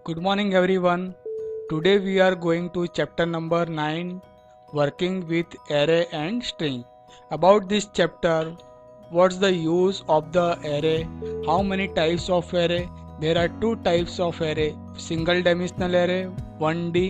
Good morning everyone. Today we are going to chapter number 9, working with array and string. About this chapter, what's the use of the array, how many types of array? There are two types of array, single dimensional array 1D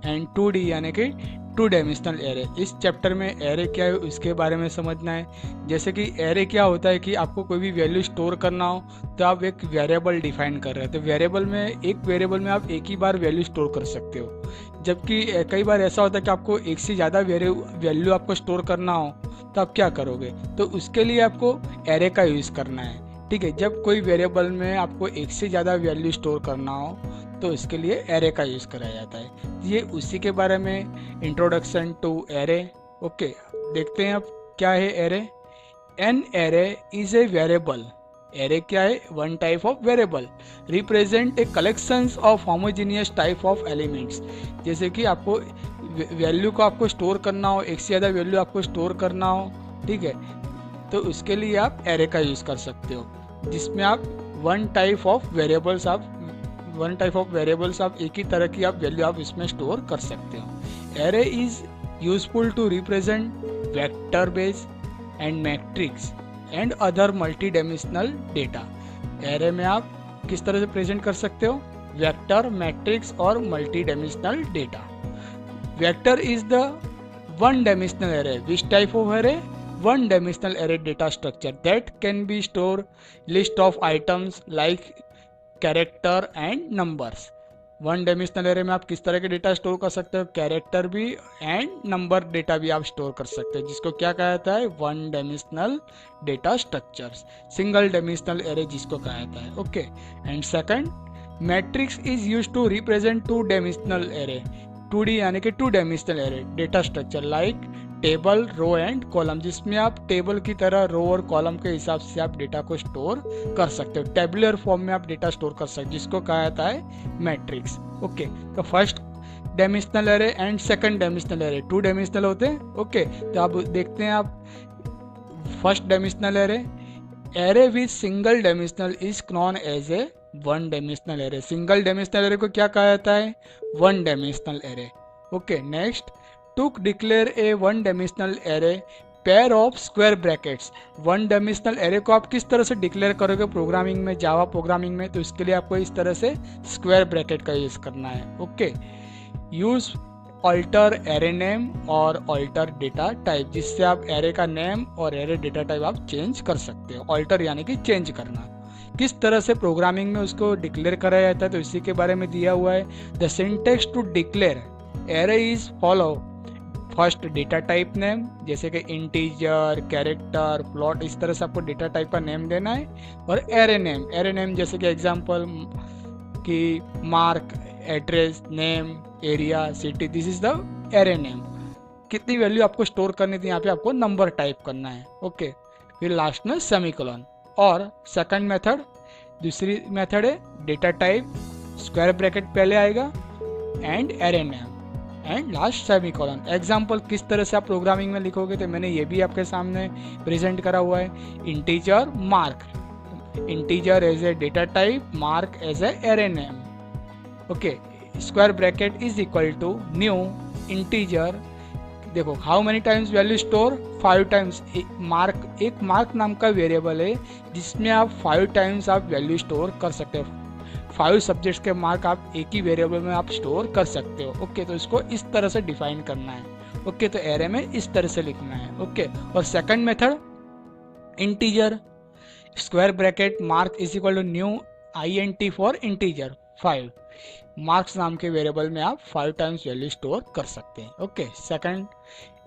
and 2D यानी कि two dimensional array. इस chapter में array क्या है उसके बारे में समझना है। जैसे कि एरे क्या होता है कि आपको कोई भी वैल्यू स्टोर करना हो तो आप एक वेरिएबल डिफाइन कर रहे हैं, तो वेरिएबल में एक वेरिएबल में आप एक ही बार वैल्यू स्टोर कर सकते हो। जबकि कई बार ऐसा होता है कि आपको एक से ज़्यादा वैल्यू आपको स्टोर करना हो तो आप क्या करोगे, तो उसके लिए आपको एरे का यूज़ करना है। ठीक है, जब कोई वेरिएबल में आपको एक से ज़्यादा वैल्यू स्टोर करना हो तो इसके लिए एरे का यूज़ कराया जाता है। ये उसी के बारे में इंट्रोडक्शन टू एरे। ओके, देखते हैं अब क्या है array. An array is a variable. Array क्या है? One type of variable represent a collections of homogeneous type of elements. जैसे कि आपको वैल्यू को आपको स्टोर करना हो, एक से ज़्यादा वैल्यू आपको स्टोर करना हो, ठीक है, तो उसके लिए आप एरे का यूज़ कर सकते हो, जिसमें आप वन टाइप ऑफ वेरिएबल्स आप एक ही तरह की आप वैल्यू आप इसमें स्टोर कर सकते हो। Array is useful to represent vector base and matrix and other multi dimensional data. Array में आप किस तरह से प्रेजेंट कर सकते हो? वेक्टर, मैट्रिक्स और multi dimensional data. Vector is the one dimensional array. Which type of array? One dimensional array data structure that can be store list of items like character and numbers. One dimensional array में आप किस तरह के data store कर सकते हो? Character भी and number data भी आप स्टोर कर सकते हो, जिसको क्या कहा जाता है? One dimensional data structures. Single dimensional array जिसको कहा जाता है। Okay, and second, matrix is used to represent two dimensional array. 2D यानी कि two dimensional array data structure like table, row and column, जिसमें आप टेबल की तरह रो और कॉलम के हिसाब से आप डेटा को स्टोर कर सकते हो। टेबुलर फॉर्म में आप डेटा स्टोर कर सकते हो, जिसको कहा जाता है मैट्रिक्स। ओके, तो first dimensional array and second dimensional array two dimensional होते हैं। ओके, तो आप देखते हैं आप first dimensional array with single dimensional is known as a one dimensional array. Single dimensional array को क्या कहा जाता है? One dimensional array. Okay, next, to declare a one dimensional array pair of square brackets। One dimensional array को आप किस तरह से डिक्लेयर करोगे प्रोग्रामिंग में, जावा प्रोग्रामिंग में? तो इसके लिए आपको इस तरह से स्क्वायर ब्रैकेट का यूज करना है। Okay, use alter array name और ऑल्टर डेटा टाइप, जिससे आप एरे का नेम और एरे डेटा टाइप आप चेंज कर सकते हो। ऑल्टर यानी कि चेंज करना। किस तरह से प्रोग्रामिंग में उसको डिक्लेयर कराया जाता है, तो इसी के बारे में दिया हुआ है। The syntax to declare array is follow. First data type name, जैसे कि इंटीजर, कैरेक्टर, फ्लोट, इस तरह से आपको डेटा टाइप का नेम देना है। और एरे नेम जैसे कि एग्जांपल कि mark, address, name, area, city, this is the array name. कितनी वैल्यू आपको स्टोर करनी थी, यहाँ पे आपको नंबर टाइप करना है। ओके, फिर लास्ट में सेमीकोलन। और सेकंड मेथड, दूसरी मेथड है डेटा टाइप, स्क्वायर ब्रैकेट पहले आएगा and array name and last semicolon. Example किस तरह से आप प्रोग्रामिंग में लिखोगे, तो मैंने ये भी आपके सामने प्रेजेंट करा हुआ है। Integer mark, integer as a data type, mark as a array name. Okay, square bracket is equal to new integer. देखो how many times value store? 5 times. एक मार्क नाम का वेरिएबल है जिसमें आप 5 टाइम्स आप वैल्यू स्टोर कर सकते हो। 5 सब्जेक्ट्स के मार्क आप एक ही वेरिएबल में आप स्टोर कर सकते हो। ओके, तो इसको इस तरह से डिफाइन करना है। ओके, तो एरे में इस तरह से लिखना है। ओके, और second method integer, square bracket mark is equal to new INT for integer 5। Marks नाम के वेरिएबल में आप 5 टाइम्स वैल्यू स्टोर कर सकते हैं। Okay, second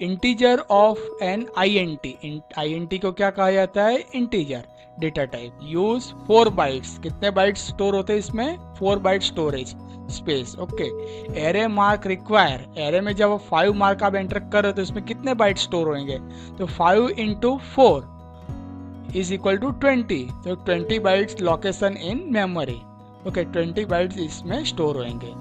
integer of an INT को क्या कहा जाता है? Integer data type. Use 4 bytes. कितने बाइट्स स्टोर होते हैं इसमें? 4 byte storage space. Okay, array mark require, array में जब 5 मार्क आप एंटर कर रहे हो तो इसमें कितने बाइट स्टोर होंगे? तो 5 × 4 इज इक्वल टू 20। तो 20 bytes location in memory. Okay, 20 bytes इसमें स्टोर होंगे।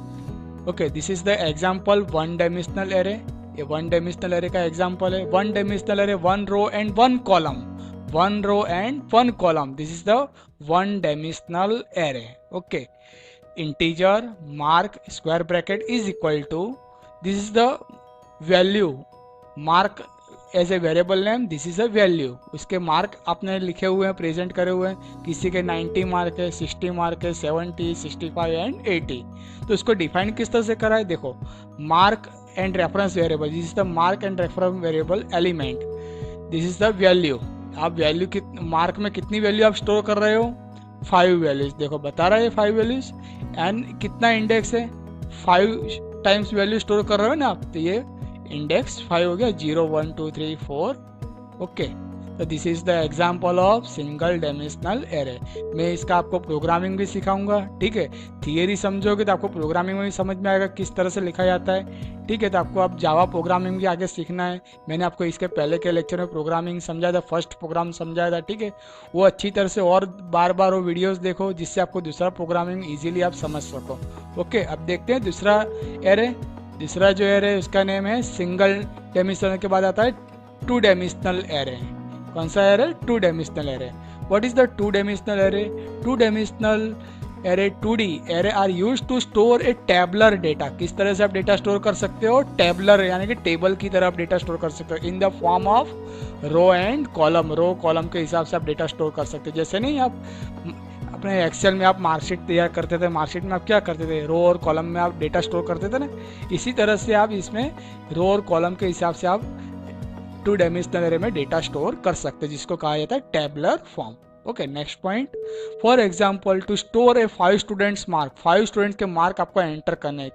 Okay, this is the example one dimensional array. ये वन डायमेंशनल एरे का एग्जाम्पल है। One dimensional array, 1 row and 1 column, 1 row and 1 column. This is the one dimensional array. Okay, integer mark square bracket is equal to, this is the value, mark as a variable name, this is a value, उसके mark आपने लिखे हुए हैं, present करे हुए हैं, किसी के 90 मार्क है, 60 मार्क है, 70, 65 एंड 80। तो इसको डिफाइन किस तरह से करा है, देखो mark and reference variable, this is the mark and reference variable element, this is the value. आप वैल्यू मार्क में कितनी वैल्यू आप स्टोर कर रहे हो, 5 वैल्यूज, देखो बता रहा है 5 वैल्यूज, एंड कितना इंडेक्स है, 5 टाइम्स वैल्यू स्टोर कर रहे हो ना आप, तो ये इंडेक्स 5 हो गया, 0 1 2 3 4। ओके, तो this is the example of single dimensional array. मैं इसका आपको प्रोग्रामिंग भी सिखाऊंगा, ठीक है, थियरी समझोगे तो आपको प्रोग्रामिंग में भी समझ में आएगा किस तरह से लिखा जाता है, ठीक है। तो आपको अब जावा प्रोग्रामिंग भी आगे सीखना है, मैंने आपको इसके पहले के लेक्चर में प्रोग्रामिंग समझाया था, फर्स्ट प्रोग्राम समझाया था, ठीक है, वो अच्छी तरह से और बार बार वो वीडियोज़ देखो जिससे आपको दूसरा प्रोग्रामिंग ईजिली आप समझ सको। ओके, अब देखते हैं दूसरा एरे। दूसरा जो एरे है उसका नेम है सिंगल डायमेंशनल, के बाद आता है 2 डायमेंशनल एरे। कौन सा array, 2 dimensional array. What is the 2 dimensional array, 2 dimensional array 2D array are used to store a tabular data. किस तरह से आप डेटा स्टोर कर सकते हो, टेबलर यानी कि टेबल की तरह आप डेटा स्टोर कर सकते हो, in the form of row and column, row column के हिसाब से आप डेटा स्टोर कर सकते हो। जैसे नहीं आप अपने एक्सेल में आप मार्कशीट तैयार करते थे, मार्कशीट में आप क्या करते थे, रो और कॉलम में आप डेटा स्टोर करते थे ना, इसी तरह से आप इसमें रो और कॉलम के हिसाब से आप 2 डायमेंशनल एरे में डेटा स्टोर कर सकते हैं, जिसको कहा जाता है tabular form. Okay, next point, for example to store a 5 students mark, 5 students के मार्क आपको एंटर करने हैं,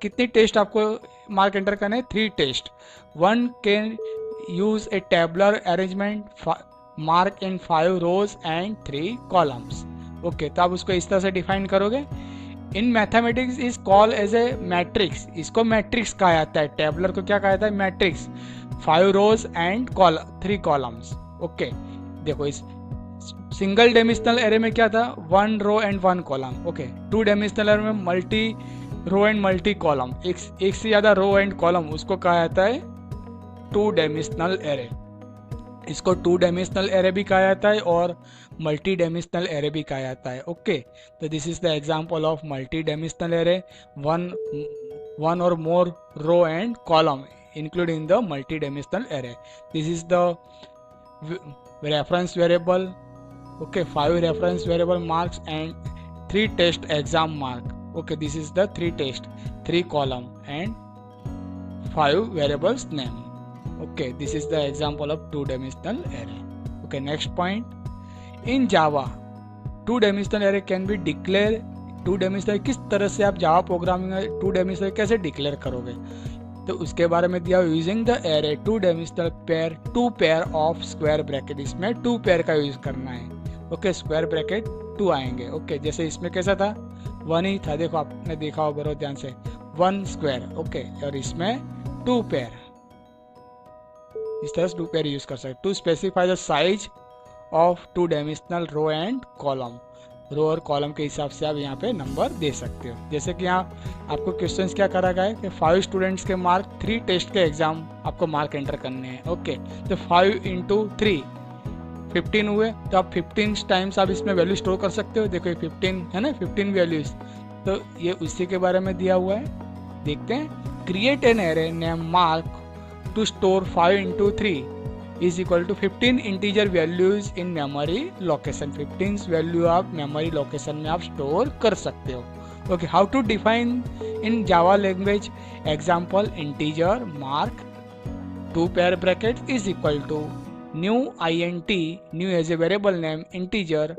कितने टेस्ट आपको मार्क एंटर करने हैं, 3 test. 1 can use a tabular arrangement mark in 5 rows and 3 columns. Okay, तो आप उसको इस तरह से डिफाइन करोगे। In mathematics is call as a matrix, इसको मैट्रिक्स कहा जाता है, टेबलर को क्या कहा जाता है, matrix, 5 rows and 3 columns. Okay, देखो इस सिंगल डायमेंशनल एरे में क्या था, 1 row and 1 column. Okay, 2 dimensional array में multi row and multi column, एक से ज़्यादा रो एंड कॉलम, उसको कहा जाता है 2 डायमेंशनल एरे। इसको 2 डायमेंशनल एरे भी कहा जाता है और मल्टी डायमेंशनल एरे भी कहा जाता है। ओके, तो this is the example of multi dimensional array, one or more row and column included in the multi-dimensional array. This is the reference variable. Okay, 5 reference variable marks and 3 test exam mark. Okay, this is the 3 test, 3 column and 5 variables name. Okay, this is the example of 2-dimensional array. Okay, next point, in Java 2-dimensional array can be declared. 2-dimensional किस तरह से आप Java programming में 2-dimensional कैसे declare करोगे, तो उसके बारे में दिया, using the array 2 dimensional pair, 2 pair of square bracket, इसमें 2 पेयर का यूज करना है। ओके, स्क्वायर ब्रैकेट 2 आएंगे। ओके, जैसे इसमें कैसा था, 1 ही था, देखो आपने देखा होगा बहुत ध्यान से, 1 स्क्वायर। ओके, और इसमें 2 पेयर, इस तरह से 2 पेयर यूज कर सकते। To specify the size of 2 dimensional row and column, row और कॉलम के हिसाब से आप यहाँ पे नंबर दे सकते हो। जैसे कि यहाँ आपको क्वेश्चंस क्या करा गया है कि 5 स्टूडेंट्स के मार्क, 3 टेस्ट के एग्जाम आपको मार्क एंटर करने हैं। ओके, तो 5 × 3 15 हुए, तो आप 15 टाइम्स आप इसमें वैल्यू स्टोर कर सकते हो। देखो ये 15 है ना, 15 वैल्यूज, तो ये उसी के बारे में दिया हुआ है। देखते हैं, create an array name mark to store 5 × 3 is equal to 15 integer values in memory location। 15 value आप मेमोरी लोकेशन में आप स्टोर कर सकते हो। Okay, how to define in Java language, example integer mark 2 pair bracket is equal to new int, new as a variable name, integer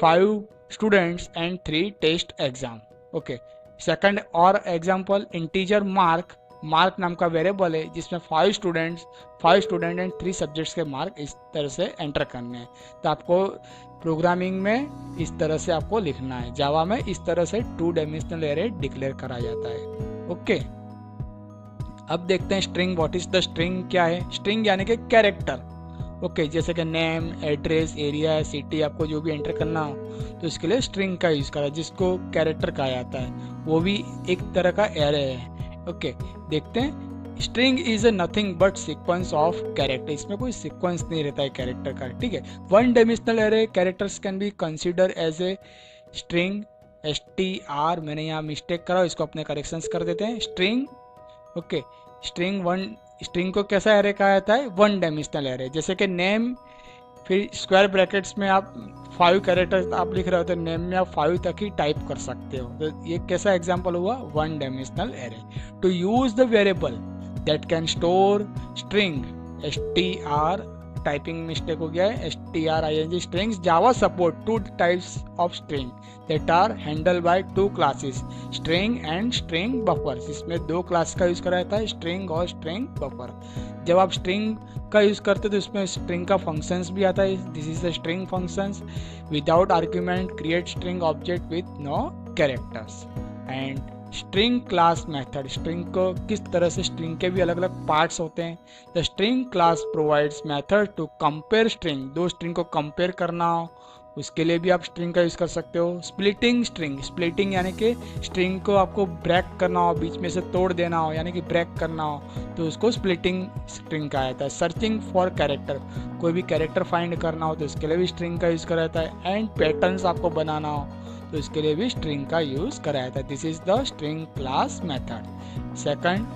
5 students and 3 test exam. Okay, second और example integer mark, mark नाम का variable है जिसमें 5 student and 3 subjects के mark इस तरह से enter करने हैं। तो आपको प्रोग्रामिंग में इस तरह से आपको लिखना है, जावा में इस तरह से 2 डायमेंशनल एरे डिक्लेयर करा जाता है। ओके, अब देखते हैं string. What is the string, क्या है स्ट्रिंग, यानी कि कैरेक्टर। ओके, जैसे कि नेम, एड्रेस, एरिया, सिटी, आपको जो भी एंटर करना हो तो इसके लिए स्ट्रिंग का यूज करा, जिसको कैरेक्टर कहा जाता है, वो भी एक तरह का एरे है। ओके, देखते हैं, string is nothing but sequence of character, इसमें कोई सीक्वेंस नहीं रहता है कैरेक्टर का। ठीक है, 1 dimensional array characters can be consider as a string STR, मैंने यहाँ मिस्टेक करा, इसको अपने करेक्शंस कर देते हैं। स्ट्रिंग, ओके, स्ट्रिंग को कैसा एरे कहा जाता है? One dimensional array. जैसे कि नेम, फिर स्क्वायर ब्रैकेट्स में आप 5 कैरेक्टर्स आप लिख रहे हो तो नेम में आप 5 तक ही टाइप कर सकते हो। तो ये कैसा एग्जांपल हुआ? One dimensional array. To use the variable that can store string, STR, typing mistake हो गया है, STRING, strings. Java support 2 types of string that are handle by 2 classes, string and string buffer. इसमें 2 class का use करा जाता है, string और string buffer. जब आप स्ट्रिंग का यूज करते हो तो इसमें स्ट्रिंग का फंक्शंस भी आता है। This is the string functions without argument create string object with no characters. And string class method, string को किस तरह से, स्ट्रिंग के भी अलग अलग पार्ट्स होते हैं। The string class provides method to compare string, दो स्ट्रिंग को कंपेयर करना हो उसके लिए भी आप स्ट्रिंग का यूज कर सकते हो। स्प्लिटिंग स्ट्रिंग, स्प्लिटिंग यानी कि स्ट्रिंग को आपको ब्रेक करना हो, बीच में से तोड़ देना हो, यानी कि ब्रेक करना हो तो उसको स्प्लिटिंग स्ट्रिंग कहा जाता है। सर्चिंग फॉर कैरेक्टर, कोई भी कैरेक्टर फाइंड करना हो तो उसके लिए भी स्ट्रिंग का यूज करा जाता है। एंड पैटर्न्स आपको बनाना हो तो इसके लिए भी स्ट्रिंग का यूज करा जाता है। This is the string class method. Second,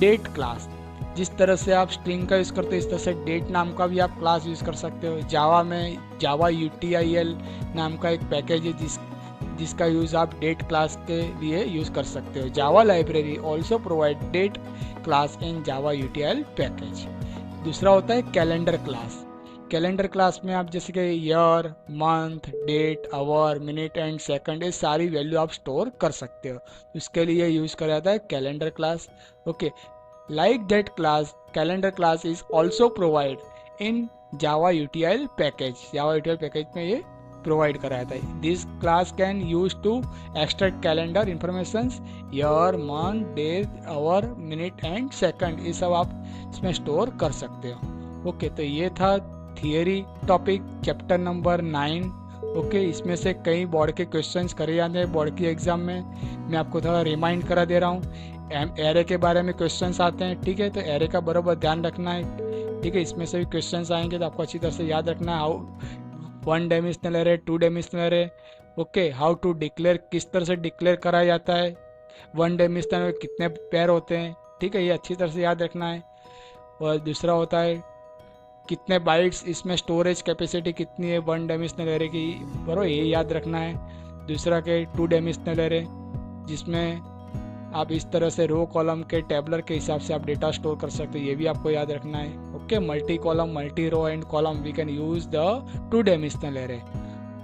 date class, जिस तरह से आप स्ट्रिंग का यूज करते हो इस तरह से डेट नाम का भी आप क्लास यूज कर सकते हो। जावा में जावा UTIL नाम का एक पैकेज है जिसका यूज आप डेट क्लास के लिए यूज कर सकते हो। Java library also provide date class in Java UTIL package. दूसरा होता है कैलेंडर क्लास। कैलेंडर क्लास में आप जैसे कि year, month, date, hour, minute and second, ये सारी वैल्यू आप स्टोर कर सकते हो। उसके लिए यूज करा जाता है calendar class. Okay, like that class, calendar class is also provide in java util package। java util package में ये प्रोवाइड कराया था। This class can use to extract calendar information, year, month, day, hour, minute and second, ये सब आप इसमें store कर सकते हो। ओके, तो ये था theory topic chapter number 9। Okay, इसमें से कई बोर्ड के क्वेश्चंस करे जाते हैं बोर्ड की एग्जाम में। मैं आपको थोड़ा रिमाइंड करा दे रहा हूँ। एरे के बारे में क्वेश्चंस आते हैं, ठीक है, तो एरे का बराबर ध्यान रखना है, ठीक है। इसमें से भी क्वेश्चंस आएंगे तो आपको अच्छी तरह से याद रखना है। How 1 dimensional array, 2 dimensional array, okay, how to declare, किस तरह से डिक्लेयर कराया जाता है, 1 डायमेंशनल में कितने पैर होते हैं, ठीक है, ये अच्छी तरह से याद रखना है। और दूसरा होता है कितने बाइट्स, इसमें स्टोरेज कैपेसिटी कितनी है 1 डायमेंशनल एरे की, बराबर, ये याद रखना है। दूसरा के 2 डायमेंशनल एरे जिसमें आप इस तरह से रो कॉलम के टेबलर के हिसाब से आप डेटा स्टोर कर सकते हो, ये भी आपको याद रखना है। Okay, multi column, multi row and column we can use the 2 dimensional array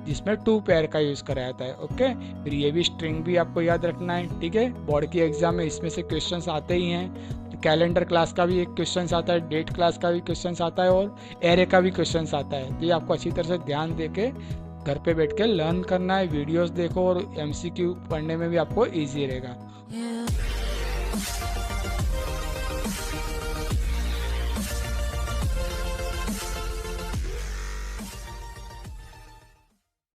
जिसमें 2 पेयर का यूज करा जाता है। ओके, फिर ये भी स्ट्रिंग भी आपको याद रखना है, ठीक है। बोर्ड की एग्जाम में इसमें से क्वेश्चंस आते ही हैं। तो कैलेंडर क्लास का भी एक क्वेश्चन आता है, डेट क्लास का भी क्वेश्चन आता है और एरे का भी क्वेश्चन आता है। तो ये आपको अच्छी तरह से ध्यान दे के घर पे बैठ के लर्न करना है, वीडियोस देखो और MCQ पढ़ने में भी आपको ईजी रहेगा।